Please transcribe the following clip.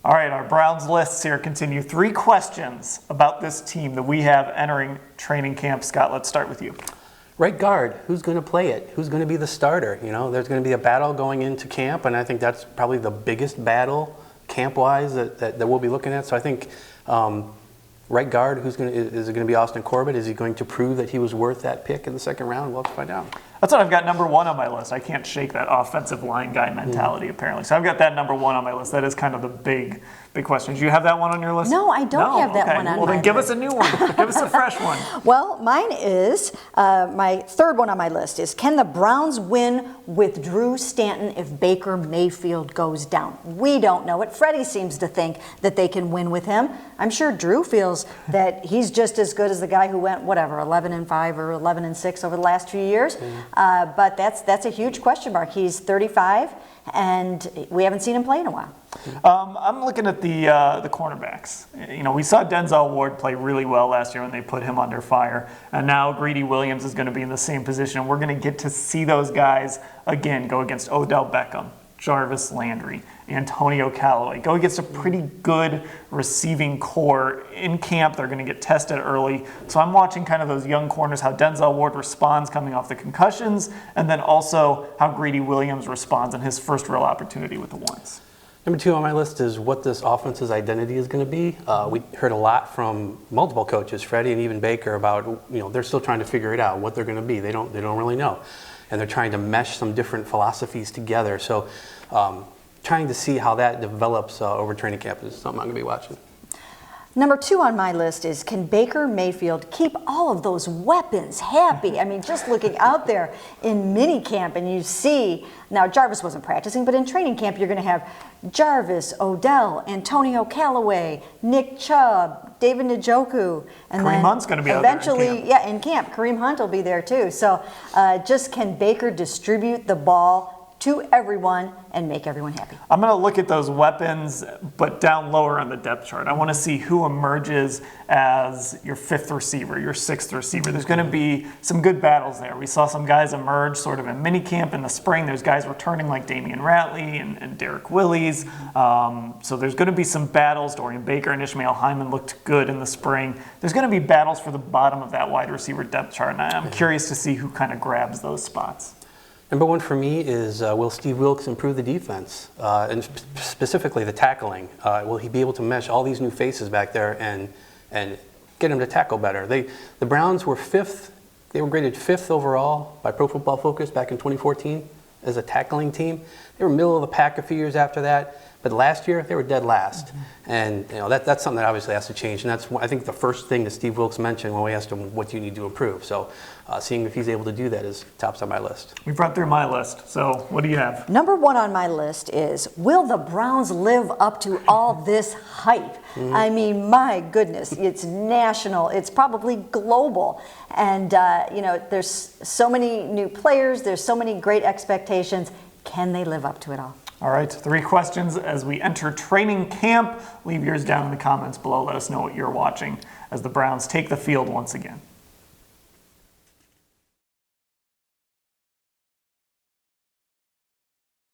All right, our Browns lists here continue. 3 questions about this team that we have entering training camp. Scott, let's start with you. Right guard, who's going to play it? Who's going to be the starter? You know, there's going to be a battle going into camp, and I think that's probably the biggest battle camp-wise that we'll be looking at. So I think right guard, is it going to be Austin Corbett? Is he going to prove that he was worth that pick in the second round? We'll have to find out. That's what I've got number 1 on my list. I can't shake that offensive line guy mentality, apparently. So I've got that number 1 on my list. That is kind of the big question. Do you have that one on your list? No, I don't have that one on my list. Well, then give us a new one. Give us a fresh one. Well, mine is, my third one on my list is, can the Browns win with Drew Stanton if Baker Mayfield goes down? We don't know it. Freddie seems to think that they can win with him. I'm sure Drew feels that he's just as good as the guy who went, 11-5 or 11-6 over the last few years. But that's a huge question mark. He's 35, and we haven't seen him play in a while. I'm looking at the cornerbacks. You know, we saw Denzel Ward play really well last year when they put him under fire, and now Greedy Williams is going to be in the same position. And we're going to get to see those guys again go against Odell Beckham, Jarvis Landry, Antonio Callaway, go against a pretty good receiving core in camp. They're going to get tested early. So I'm watching kind of those young corners, how Denzel Ward responds coming off the concussions, and then also how Greedy Williams responds in his first real opportunity with the ones. Number 2 on my list is what this offense's identity is going to be. We heard a lot from multiple coaches, Freddie and even Baker, about, you know, they're still trying to figure it out, what they're going to be. They don't really know. And they're trying to mesh some different philosophies together. So trying to see how that develops over training camp is something I'm going to be watching. Number 2 on my list is, can Baker Mayfield keep all of those weapons happy? I mean, just looking out there in mini camp and you see, now Jarvis wasn't practicing, but in training camp you're going to have Jarvis, Odell, Antonio Callaway, Nick Chubb, David Njoku, and Kareem then Hunt's going to be eventually, out there in camp. Kareem Hunt will be there too. So just can Baker distribute the ball to everyone and make everyone happy? I'm going to look at those weapons, but down lower on the depth chart. I want to see who emerges as your 5th receiver, your 6th receiver. There's going to be some good battles there. We saw some guys emerge sort of in minicamp in the spring. There's guys returning like Damian Ratley and Derek Willis. So there's going to be some battles. Dorian Baker and Ishmael Hyman looked good in the spring. There's going to be battles for the bottom of that wide receiver depth chart, and I'm curious to see who kind of grabs those spots. Number 1 for me is, will Steve Wilkes improve the defense, and specifically the tackling? Will he be able to mesh all these new faces back there and get him to tackle better? The Browns were 5th. They were graded 5th overall by Pro Football Focus back in 2014 as a tackling team. They were middle of the pack a few years after that. But last year, they were dead last. And you know that's something that obviously has to change. And that's, I think, the first thing that Steve Wilkes mentioned when we asked him, what do you need to improve? So seeing if he's able to do that is tops on my list. We've run through my list. So what do you have? Number 1 on my list is, will the Browns live up to all this hype? I mean, my goodness, it's national, it's probably global. And, you know, there's so many new players, there's so many great expectations. Can they live up to it all? All right, 3 questions as we enter training camp. Leave yours down in the comments below. Let us know what you're watching as the Browns take the field once again.